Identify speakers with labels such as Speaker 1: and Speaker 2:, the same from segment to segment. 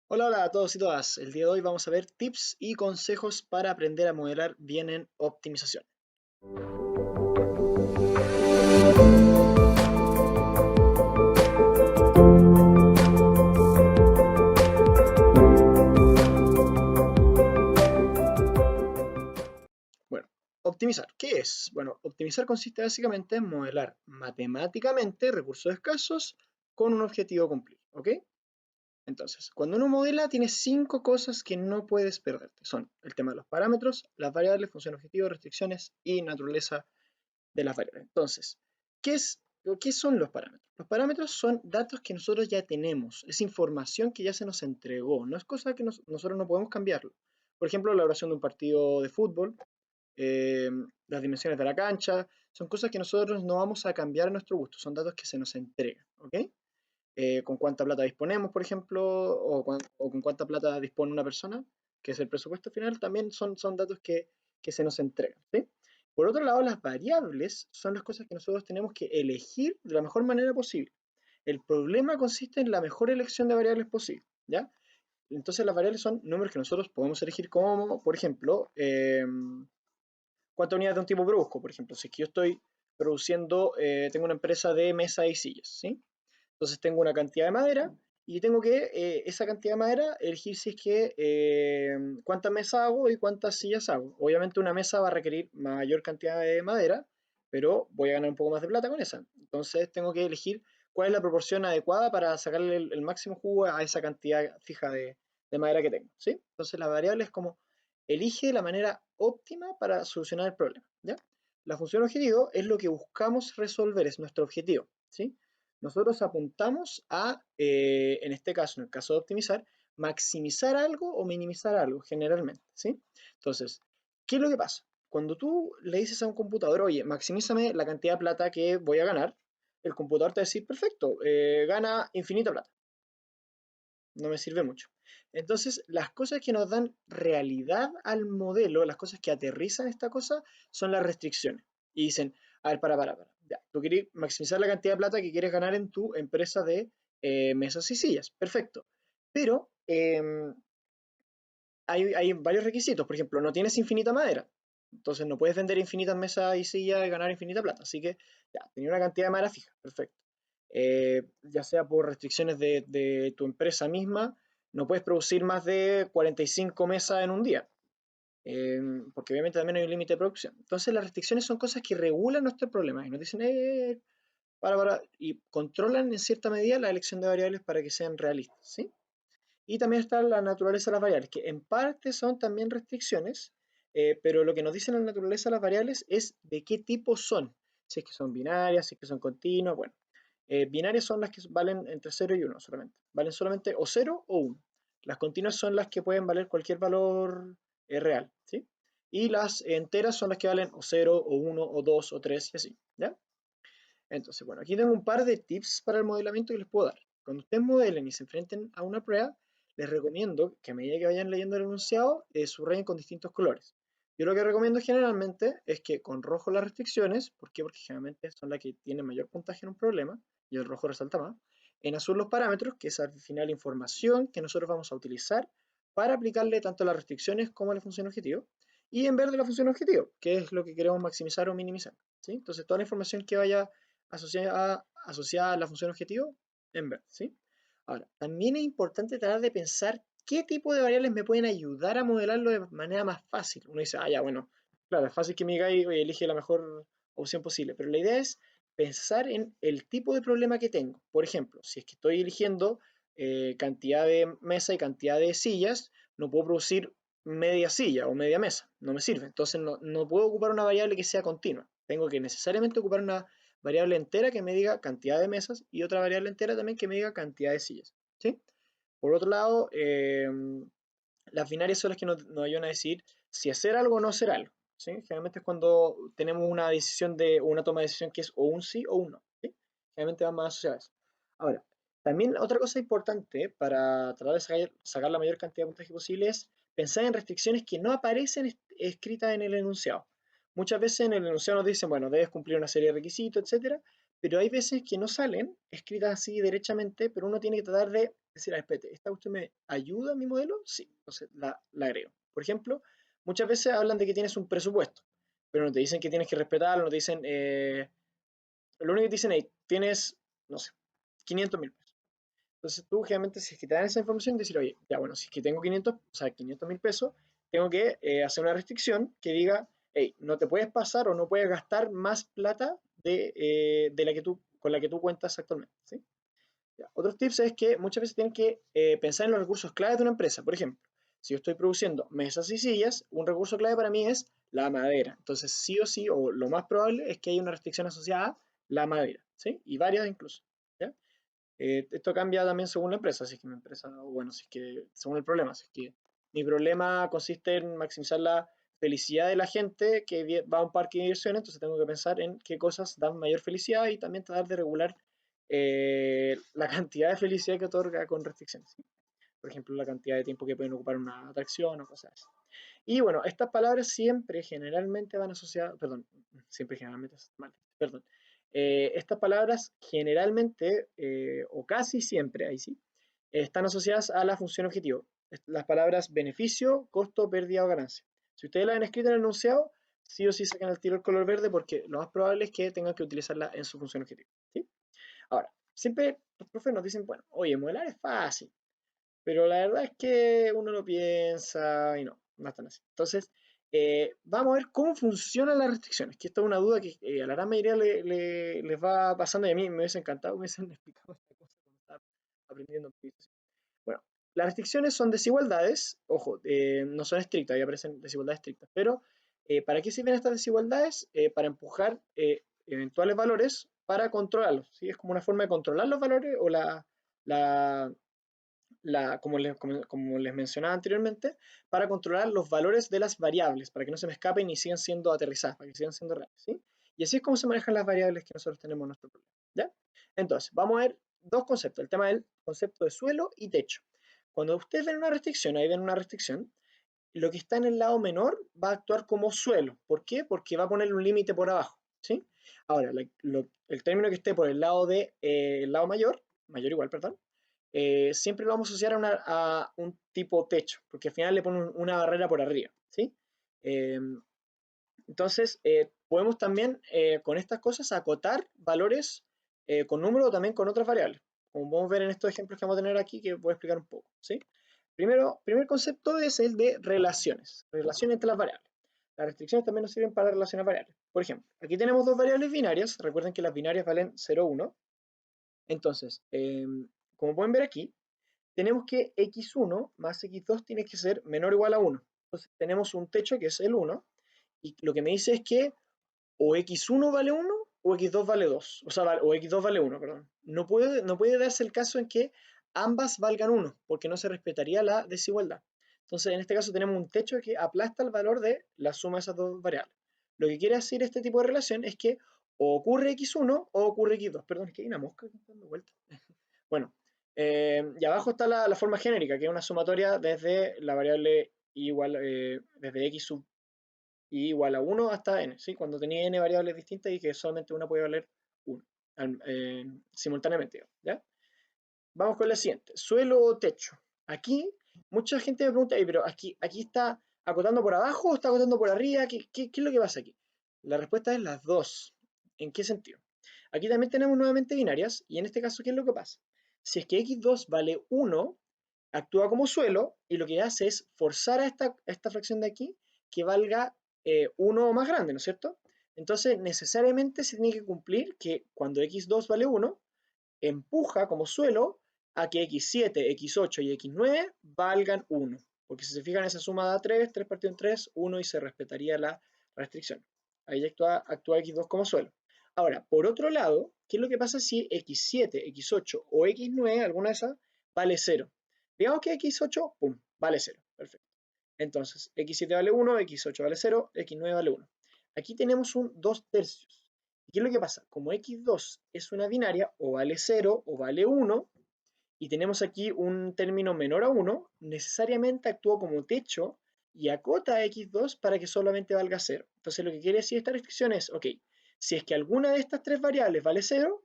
Speaker 1: Hola, hola a todos y todas. El día de hoy vamos a ver tips y consejos para aprender a modelar bien en optimización. Bueno, optimizar. ¿Qué es? Bueno, optimizar consiste básicamente en modelar matemáticamente recursos escasos con un objetivo cumplir, ¿ok? Entonces, cuando uno modela, tiene 5 cosas que no puedes perderte. Son el tema de los parámetros, las variables, función objetivo, restricciones y naturaleza de las variables. Entonces, ¿qué es, ¿qué son los parámetros? Los parámetros son datos que nosotros ya tenemos, es información que ya se nos entregó, no es cosa que nosotros no podemos cambiarlo. Por ejemplo, la duración de un partido de fútbol, eh, las dimensiones de la cancha, son cosas que nosotros no vamos a cambiar a nuestro gusto, son datos que se nos entregan, ¿ok? Con cuánta plata disponemos, por ejemplo, o con cuánta plata dispone una persona, que es el presupuesto final, también son datos que se nos entregan, ¿sí? Por otro lado, las variables son las cosas que nosotros tenemos que elegir de la mejor manera posible. El problema consiste en la mejor elección de variables posible, ¿ya? Entonces las variables son números que nosotros podemos elegir como, por ejemplo, cuántas unidades de un tipo produzco, por ejemplo, si es que yo estoy produciendo, tengo una empresa de mesas y sillas, ¿sí? Entonces tengo una cantidad de madera y tengo que esa cantidad de madera elegir si es que cuántas mesas hago y cuántas sillas hago. Obviamente una mesa va a requerir mayor cantidad de madera, pero voy a ganar un poco más de plata con esa. Entonces tengo que elegir cuál es la proporción adecuada para sacarle el máximo jugo a esa cantidad fija de madera que tengo, ¿sí? Entonces la variable es como elige la manera óptima para solucionar el problema, ¿ya? La función objetivo es lo que buscamos resolver, es nuestro objetivo, ¿sí? Nosotros apuntamos a, en este caso, en el caso de optimizar, maximizar algo o minimizar algo, generalmente, ¿sí? Entonces, ¿qué es lo que pasa? Cuando tú le dices a un computador, oye, maximízame la cantidad de plata que voy a ganar, el computador te va a decir, perfecto, gana infinita plata, no me sirve mucho. Entonces, las cosas que nos dan realidad al modelo, las cosas que aterrizan esta cosa, son las restricciones. Y dicen, a ver, para. Ya, tú quieres maximizar la cantidad de plata que quieres ganar en tu empresa de mesas y sillas. Perfecto. Pero hay varios requisitos. Por ejemplo, no tienes infinita madera. Entonces no puedes vender infinitas mesas y sillas y ganar infinita plata. Así que ya, tenía una cantidad de madera fija. Perfecto. Ya sea por restricciones de tu empresa misma, no puedes producir más de 45 mesas en un día. Porque obviamente también hay un límite de producción. Entonces las restricciones son cosas que regulan nuestros problemas y nos dicen, y controlan en cierta medida la elección de variables para que sean realistas, ¿sí? Y también está la naturaleza de las variables, que en parte son también restricciones, pero lo que nos dice la naturaleza de las variables es de qué tipo son. Si es que son binarias, si es que son continuas, bueno. Binarias son las que valen entre 0 y 1 solamente. Valen solamente o 0 o 1. Las continuas son las que pueden valer cualquier valor real, ¿sí? Y las enteras son las que valen o 0 o 1 o 2 o 3 y así, ¿ya? Entonces, bueno, aquí tengo un par de tips para el modelamiento que les puedo dar. Cuando ustedes modelen y se enfrenten a una prueba, les recomiendo que a medida que vayan leyendo el enunciado, subrayen con distintos colores. Yo lo que recomiendo generalmente es que con rojo las restricciones, ¿por qué? Porque generalmente son las que tienen mayor puntaje en un problema, y el rojo resalta más. En azul los parámetros, que es al final información que nosotros vamos a utilizar para aplicarle tanto las restricciones como a la función objetivo. Y en verde la función objetivo, que es lo que queremos maximizar o minimizar, ¿sí? Entonces toda la información que vaya asociada a la función objetivo en verde, ¿sí? Ahora, también es importante tratar de pensar qué tipo de variables me pueden ayudar a modelarlo de manera más fácil. Uno dice, ya, bueno, claro, es fácil que me diga y elige la mejor opción posible, pero la idea es pensar en el tipo de problema que tengo. Por ejemplo, si es que estoy eligiendo cantidad de mesa y cantidad de sillas, no puedo producir media silla o media mesa, no me sirve. Entonces no puedo ocupar una variable que sea continua. Tengo que necesariamente ocupar una variable entera que me diga cantidad de mesas y otra variable entera también que me diga cantidad de sillas, ¿sí? Por otro lado, las binarias son las que nos ayudan a decir si hacer algo o no hacer algo, ¿sí? Generalmente es cuando tenemos una decisión una toma de decisión que es o un sí o un no, ¿sí? Generalmente van más asociadas. Ahora, también otra cosa importante para tratar de sacar la mayor cantidad de puntaje posible es pensar en restricciones que no aparecen escritas en el enunciado. Muchas veces en el enunciado nos dicen, bueno, debes cumplir una serie de requisitos, etcétera, pero hay veces que no salen escritas así derechamente, pero uno tiene que tratar de decir, espérate, ¿esta cuestión me ayuda a mi modelo? Sí, entonces la agrego. Por ejemplo, muchas veces hablan de que tienes un presupuesto, pero no te dicen que tienes que respetarlo, no te dicen, lo único que te dicen ahí, tienes, no sé, 500.000 pesos. Entonces tú generalmente si es que te dan esa información, decir, oye, ya bueno, si es que tengo 500, o sea, 500.000 pesos, tengo que hacer una restricción que diga, hey, no te puedes pasar o no puedes gastar más plata de la que tú, con la que tú cuentas actualmente, ¿sí? Ya. Otros tips es que muchas veces tienen que pensar en los recursos clave de una empresa. Por ejemplo, si yo estoy produciendo mesas y sillas, un recurso clave para mí es la madera. Entonces, sí o sí, o lo más probable es que haya una restricción asociada a la madera, ¿sí? Y varias incluso, ¿ya? Esto cambia también según la empresa, si es que mi empresa, o bueno, si es que, según el problema, si es que mi problema consiste en maximizar la felicidad de la gente que va a un parque de diversiones, entonces tengo que pensar en qué cosas dan mayor felicidad y también tratar de regular la cantidad de felicidad que otorga con restricciones, ¿sí? Por ejemplo, la cantidad de tiempo que pueden ocupar una atracción o cosas así. Y bueno, estas palabras siempre generalmente van asociadas, perdón, siempre generalmente es mal, perdón. Estas palabras generalmente, o casi siempre, ahí sí, están asociadas a la función objetivo. Las palabras beneficio, costo, pérdida o ganancia. Si ustedes la han escrito en el enunciado, sí o sí sacan al tiro el color verde porque lo más probable es que tengan que utilizarla en su función objetivo, ¿sí? Ahora, siempre los profes nos dicen, bueno, oye, modelar es fácil, pero la verdad es que uno lo piensa y no, no es tan así. Entonces, vamos a ver cómo funcionan las restricciones, que esta es una duda que a la gran mayoría les va pasando y a mí me hubiese encantado que me hubiesen explicado esta cosa cuando estaba aprendiendo. Bueno, las restricciones son desigualdades, ojo, no son estrictas, ahí aparecen desigualdades estrictas, pero ¿para qué sirven estas desigualdades? Para empujar eventuales valores para controlarlos, ¿sí? Es como una forma de controlar los valores o la, como les mencionaba anteriormente, para controlar los valores de las variables, para que no se me escapen y sigan siendo aterrizadas, para que sigan siendo reales, ¿sí? Y así es como se manejan las variables que nosotros tenemos en nuestro problema, ¿ya? Entonces, vamos a ver dos conceptos, el tema del concepto de suelo y techo. Cuando ustedes ven una restricción, ahí ven una restricción, lo que está en el lado menor va a actuar como suelo. ¿Por qué? Porque va a ponerle un límite por abajo, ¿sí? Ahora, el término que esté por el lado el lado mayor, mayor igual, perdón, siempre lo vamos a asociar a un tipo techo, porque al final le pone una barrera por arriba, ¿sí? Eh, entonces, podemos también con estas cosas acotar valores con número o también con otras variables, como podemos ver en estos ejemplos que vamos a tener aquí, que voy a explicar un poco, ¿sí? Primer concepto es el de relaciones, relaciones entre las variables. Las restricciones también nos sirven para relacionar variables. Por ejemplo, aquí tenemos dos variables binarias, recuerden que las binarias valen 0, 1. Entonces, como pueden ver aquí, tenemos que x1 más x2 tiene que ser menor o igual a 1. Entonces tenemos un techo que es el 1, y lo que me dice es que o x1 vale 1 o x2 vale 2, o sea, o x2 vale 1, perdón. No puede darse el caso en que ambas valgan 1, porque no se respetaría la desigualdad. Entonces, en este caso tenemos un techo que aplasta el valor de la suma de esas dos variables. Lo que quiere decir este tipo de relación es que o ocurre x1 o ocurre x2. Perdón, es que hay una mosca que está dando vuelta. Bueno, y abajo está la forma genérica, que es una sumatoria desde la variable igual, desde x sub y igual a 1 hasta n, ¿sí? Cuando tenía n variables distintas y que solamente una puede valer 1 simultáneamente, ¿ya? Vamos con la siguiente, suelo o techo. Aquí mucha gente me pregunta, pero aquí está acotando por abajo o está acotando por arriba, ¿qué es lo que pasa aquí? La respuesta es las dos. ¿En qué sentido? Aquí también tenemos nuevamente binarias y en este caso, ¿qué es lo que pasa? Si es que x2 vale 1, actúa como suelo y lo que hace es forzar a esta fracción de aquí que valga 1 o más grande, ¿no es cierto? Entonces, necesariamente se tiene que cumplir que cuando x2 vale 1, empuja como suelo a que x7, x8 y x9 valgan 1. Porque si se fijan, esa suma da 3, 3 partido en 3, 1 y se respetaría la restricción. Ahí actúa x2 como suelo. Ahora, por otro lado, ¿qué es lo que pasa si x7, x8 o x9, alguna de esas, vale 0? Digamos que x8, pum, vale 0. Perfecto. Entonces, x7 vale 1, x8 vale 0, x9 vale 1. Aquí tenemos un 2 tercios. ¿Y qué es lo que pasa? Como x2 es una binaria, o vale 0 o vale 1, y tenemos aquí un término menor a 1, necesariamente actúa como techo y acota a x2 para que solamente valga 0. Entonces lo que quiere decir esta restricción es, ok, Si es que alguna de estas tres variables vale 0,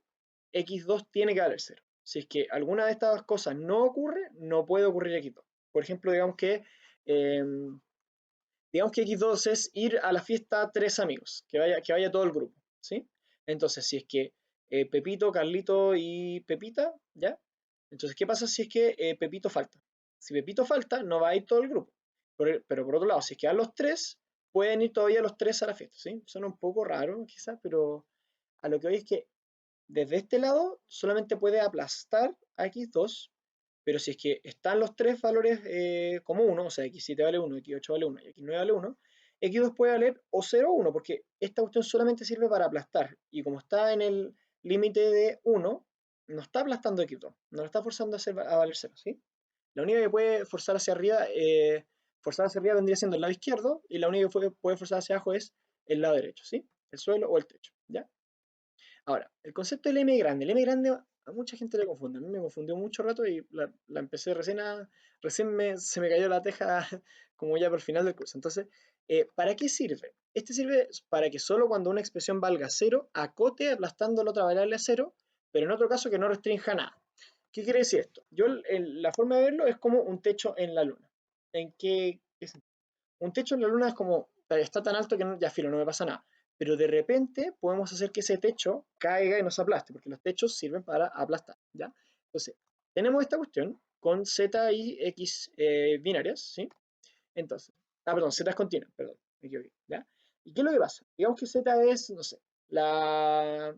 Speaker 1: x2 tiene que valer 0. Si es que alguna de estas cosas no ocurre, no puede ocurrir x2. Por ejemplo, eh, digamos que x2 es ir a la fiesta 3 amigos, que vaya todo el grupo, ¿sí? Entonces, si es que Pepito, Carlito y Pepita, ¿ya? Entonces, ¿qué pasa si es que Pepito falta? Si Pepito falta, no va a ir todo el grupo. Pero por otro lado, si es que van los tres, pueden ir todavía los tres a la fiesta, ¿sí? Suena un poco raro, quizás, pero a lo que hoy es que desde este lado solamente puede aplastar a x2, pero si es que están los tres valores como 1, o sea, x7 vale 1, x8 vale 1 y x9 vale 1, x2 puede valer o 0 o 1, porque esta cuestión solamente sirve para aplastar, y como está en el límite de 1, no está aplastando x2, no lo está forzando a valer 0, ¿sí? La única que puede forzar hacia arriba vendría siendo el lado izquierdo, y la única que puede forzar hacia abajo es el lado derecho, ¿sí? El suelo o el techo, ¿ya? Ahora, el concepto del M grande a mucha gente le confunde, a mí me confundió mucho rato y la empecé se me cayó la teja como ya por el final del curso. Entonces, ¿para qué sirve? Este sirve para que solo cuando una expresión valga 0, acote aplastando la otra variable a 0, pero en otro caso que no restrinja nada. ¿Qué quiere decir esto? La forma de verlo es como un techo en la luna. ¿En qué sentido? Un techo en la luna es como, está tan alto que ya filo, no me pasa nada. Pero de repente podemos hacer que ese techo caiga y nos aplaste, porque los techos sirven para aplastar, ¿ya? Entonces, tenemos esta cuestión con z y x binarias, ¿sí? Entonces, perdón, z es continua, perdón, me equivoqué, ¿ya? ¿Y qué es lo que pasa? Digamos que z es, no sé, la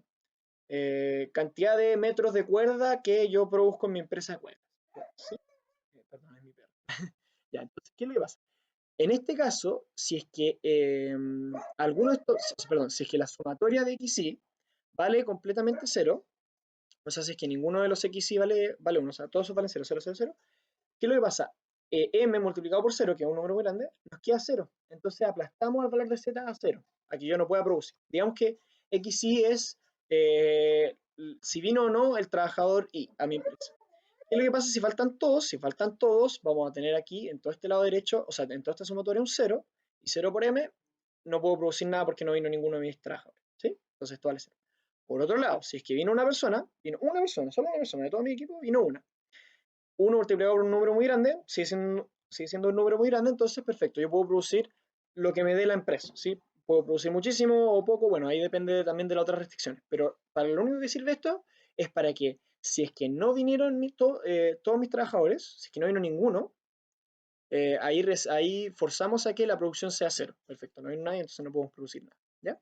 Speaker 1: cantidad de metros de cuerda que yo produzco en mi empresa de cuerdas, ¿sí? Perdón, es mi perro. Ya, entonces, ¿qué es lo que pasa? En este caso, si es que perdón, si es que la sumatoria de xy vale completamente 0, o sea, si es que ninguno de los xy vale 1, o sea, todos valen 0, 0, 0, 0, ¿qué es lo que pasa? M multiplicado por 0, que es un número muy grande, nos queda 0. Entonces aplastamos al valor de z a 0, a que yo no pueda producir. Digamos que xy es si vino o no el trabajador y a mi empresa. ¿Qué es lo que pasa si faltan todos? Si faltan todos, vamos a tener aquí en todo este lado derecho, o sea, en toda esta sumatoria un 0, y 0 por m, no puedo producir nada porque no vino ninguno de mis trabajadores, ¿sí? Entonces esto vale 0. Por otro lado, si es que vino una persona, solo una persona de todo mi equipo, vino una. 1 multiplicado por un número muy grande, sigue siendo un número muy grande, entonces perfecto, yo puedo producir lo que me dé la empresa, ¿sí? Puedo producir muchísimo o poco, bueno, ahí depende también de las otras restricciones, pero para lo único que sirve esto es para que si es que no vinieron todos mis trabajadores, si es que no vino ninguno, ahí forzamos a que la producción sea 0, perfecto, no hay nadie, entonces no podemos producir nada, ¿ya?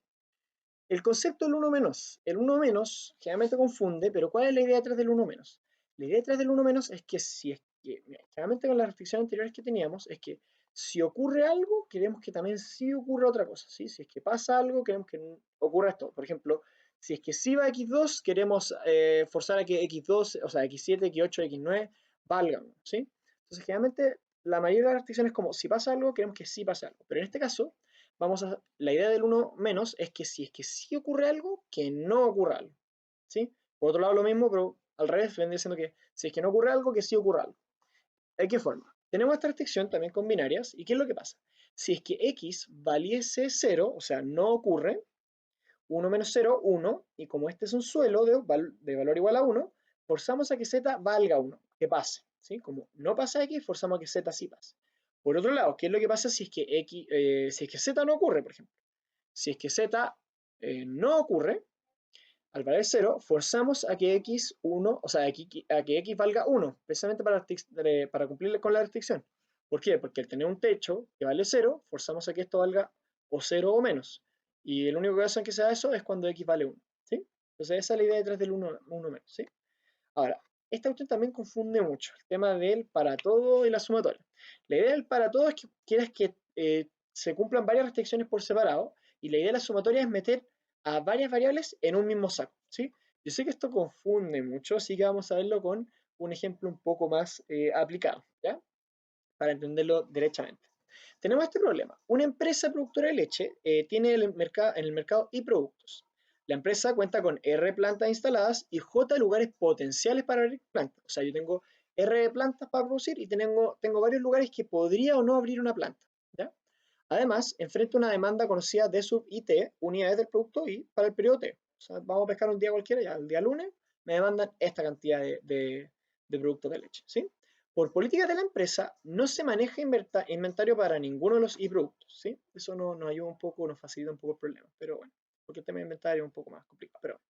Speaker 1: El concepto del 1 menos. El 1 menos generalmente confunde, pero ¿cuál es la idea detrás del 1 menos? La idea detrás del 1 menos es que si es que, mira, generalmente con las restricciones anteriores que teníamos, es que si ocurre algo, queremos que también sí ocurra otra cosa, ¿sí? Si es que pasa algo, queremos que ocurra esto. Por ejemplo, si es que sí va x2, queremos forzar a que x2, o sea, x7, x8, x9 valgan, ¿sí? Entonces, generalmente, la mayoría de las restricciones es como, si pasa algo, queremos que sí pase algo. Pero en este caso, la idea del 1 menos es que si es que sí ocurre algo, que no ocurra algo, ¿sí? Por otro lado lo mismo, pero al revés, vendría diciendo que si es que no ocurre algo, que sí ocurra algo. ¿De qué forma? Tenemos esta restricción también con binarias, ¿y qué es lo que pasa? Si es que x valiese 0, o sea, no ocurre, 1 menos 0, 1, y como este es un suelo de valor igual a 1, forzamos a que z valga 1, que pase, ¿sí? Como no pasa x, forzamos a que z sí pase. Por otro lado, ¿qué es lo que pasa si es que, si es que z no ocurre, por ejemplo? Si es que z no ocurre, al valer 0, forzamos a que x1, o sea, a que x valga 1, precisamente para cumplir con la restricción. ¿Por qué? Porque al tener un techo que vale 0, forzamos a que esto valga o 0 o menos. Y el único caso en que se da eso es cuando x vale 1, ¿sí? Entonces esa es la idea detrás del 1 menos, ¿sí? Ahora, esta cuestión también confunde mucho, el tema del para todo y la sumatoria. La idea del para todo es que quieres que se cumplan varias restricciones por separado, y la idea de la sumatoria es meter a varias variables en un mismo saco, ¿sí? Yo sé que esto confunde mucho, así que vamos a verlo con un ejemplo un poco más aplicado, ¿ya? Para entenderlo derechamente. Tenemos este problema. Una empresa productora de leche tiene en el mercado y productos. La empresa cuenta con R plantas instaladas y J lugares potenciales para abrir plantas. O sea, yo tengo R plantas para producir y tengo varios lugares que podría o no abrir una planta, ¿ya? Además, enfrenta una demanda conocida D sub IT, unidades del producto I, para el periodo T. O sea, vamos a pescar un día cualquiera, ya el día lunes, me demandan esta cantidad de productos de leche, ¿sí? Por política de la empresa, no se maneja inventario para ninguno de los I-productos, ¿sí? Eso nos ayuda un poco, nos facilita un poco el problema, pero bueno, porque el tema de inventario es un poco más complicado, pero bueno.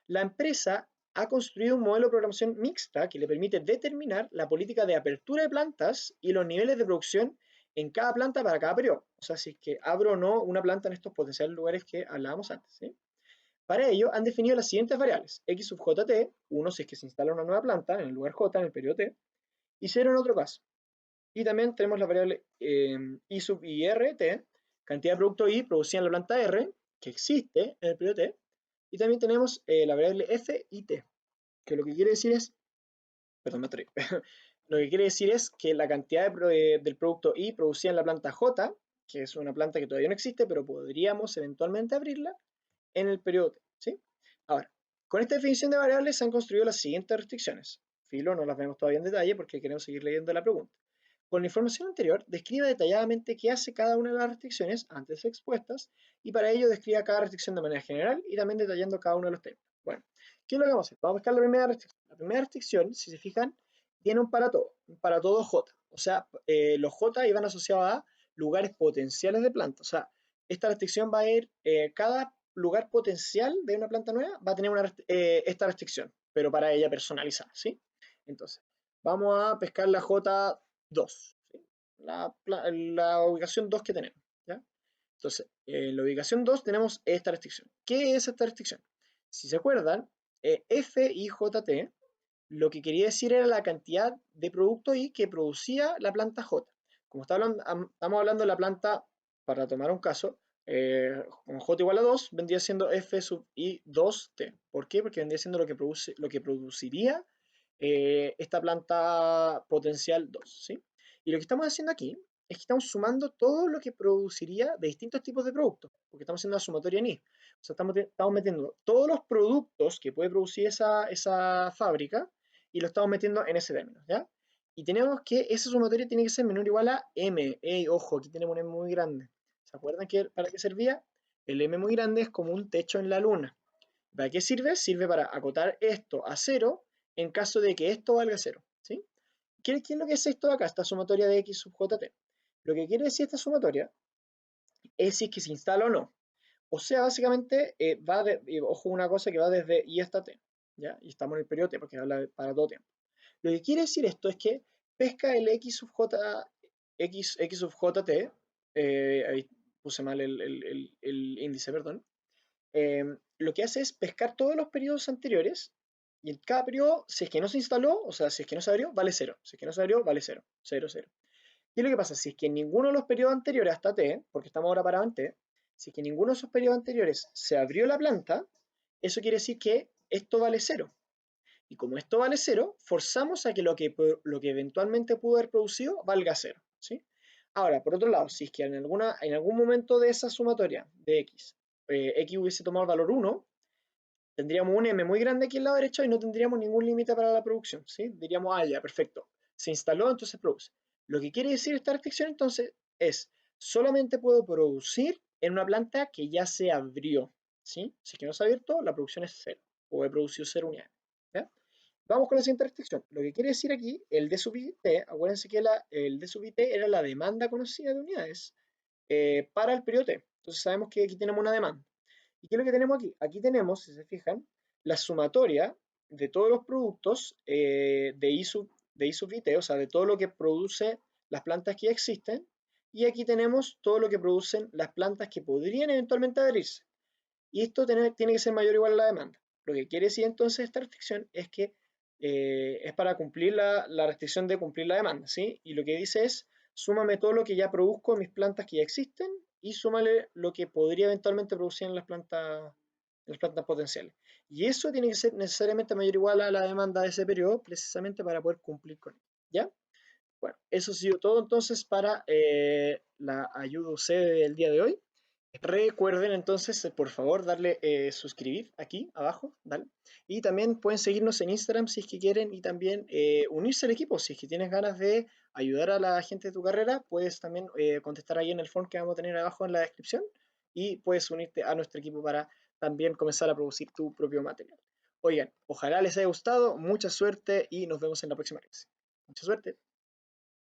Speaker 1: La empresa ha construido un modelo de programación mixta que le permite determinar la política de apertura de plantas y los niveles de producción en cada planta para cada periodo. O sea, si es que abro o no una planta en estos potenciales lugares que hablábamos antes, ¿sí? Para ello han definido las siguientes variables: x sub jt, 1 si es que se instala una nueva planta en el lugar j en el periodo t, y 0 en otro caso. Y también tenemos la variable i sub irt, cantidad de producto i producida en la planta r, que existe en el periodo t, y también tenemos la variable f y t, que lo que quiere decir es, perdón, me atoré. Lo que quiere decir es que la cantidad del producto i producida en la planta j, que es una planta que todavía no existe, pero podríamos eventualmente abrirla en el periodo t, ¿sí? Ahora, con esta definición de variables se han construido las siguientes restricciones. Filo, no las vemos todavía en detalle porque queremos seguir leyendo la pregunta. Con la información anterior, describa detalladamente qué hace cada una de las restricciones antes expuestas, y para ello describa cada restricción de manera general y también detallando cada uno de los temas. Bueno, ¿qué es lo que vamos a hacer? Vamos a buscar la primera restricción. La primera restricción, si se fijan, tiene un para todo J. O sea, los J iban asociados a lugares potenciales de planta. O sea, esta restricción va a ir, cada lugar potencial de una planta nueva va a tener esta restricción, pero para ella personalizada, ¿sí? Entonces, vamos a pescar la J2, ¿sí? La ubicación 2 que tenemos, ¿ya? Entonces, en la ubicación 2 tenemos esta restricción. ¿Qué es esta restricción? Si se acuerdan, FIJT lo que quería decir era la cantidad de producto I que producía la planta J. Como estamos hablando de la planta, para tomar un caso, con J igual a 2, vendría siendo F sub I 2T. ¿Por qué? Porque vendría siendo lo que produciría esta planta potencial 2, ¿sí? Y lo que estamos haciendo aquí es que estamos sumando todo lo que produciría de distintos tipos de productos, porque estamos haciendo la sumatoria en I. O sea, estamos metiendo todos los productos que puede producir esa fábrica y lo estamos metiendo en ese término, ¿ya? Y tenemos que esa sumatoria tiene que ser menor o igual a M. Ey, ojo, aquí tenemos un M muy grande. ¿Se acuerdan para qué servía? El M muy grande es como un techo en la luna. ¿Para qué sirve? Sirve para acotar esto a 0 en caso de que esto valga 0, ¿sí? ¿Qué es lo que es esto de acá? Esta sumatoria de x sub jt. Lo que quiere decir esta sumatoria es si es que se instala o no. O sea, básicamente ojo, una cosa que va desde i hasta t, ¿ya? Y estamos en el periodo t porque habla para todo tiempo. Lo que quiere decir esto es que pesca el x sub jt, ahí puse mal el índice, perdón. Lo que hace es pescar todos los periodos anteriores y en cada periodo, si es que no se instaló, o sea, si es que no se abrió, vale 0. Si es que no se abrió, vale 0. 0, 0. ¿Qué es lo que pasa? Si es que en ninguno de los periodos anteriores hasta t, porque estamos ahora para t, si es que en ninguno de esos periodos anteriores se abrió la planta, eso quiere decir que esto vale 0. Y como esto vale 0, forzamos a que lo que eventualmente pudo haber producido valga 0, ¿sí? Ahora, por otro lado, si es que en algún momento de esa sumatoria de x, x hubiese tomado el valor 1, tendríamos un m muy grande aquí en el lado derecho y no tendríamos ningún límite para la producción, ¿sí? Diríamos, ah, ya, perfecto. Se instaló, entonces produce. Lo que quiere decir esta restricción entonces es, solamente puedo producir en una planta que ya se abrió, ¿sí? Si es que no se ha abierto, la producción es 0, o he producido 0 unidades, ¿ya? Vamos con la siguiente restricción. Lo que quiere decir aquí, el D sub IT, acuérdense que el D sub IT era la demanda conocida de unidades para el periodo T. Entonces sabemos que aquí tenemos una demanda. ¿Y qué es lo que tenemos aquí? Aquí tenemos, si se fijan, la sumatoria de todos los productos de I sub IT, o sea, de todo lo que produce las plantas que ya existen, y aquí tenemos todo lo que producen las plantas que podrían eventualmente adherirse. Y esto tiene que ser mayor o igual a la demanda. Lo que quiere decir entonces esta restricción es que es para cumplir la restricción de cumplir la demanda, ¿sí? Y lo que dice es, súmame todo lo que ya produzco en mis plantas que ya existen y súmale lo que podría eventualmente producir en las plantas potenciales. Y eso tiene que ser necesariamente mayor o igual a la demanda de ese periodo, precisamente para poder cumplir con ello, ¿ya? Bueno, eso ha sido todo entonces para la ayuda UC del día de hoy. Recuerden entonces, por favor, darle suscribir aquí abajo, ¿vale? Y también pueden seguirnos en Instagram si es que quieren y también unirse al equipo si es que tienes ganas de ayudar a la gente de tu carrera, puedes también contestar ahí en el form que vamos a tener abajo en la descripción y puedes unirte a nuestro equipo para también comenzar a producir tu propio material. Oigan, ojalá les haya gustado, mucha suerte y nos vemos en la próxima clase. Mucha suerte.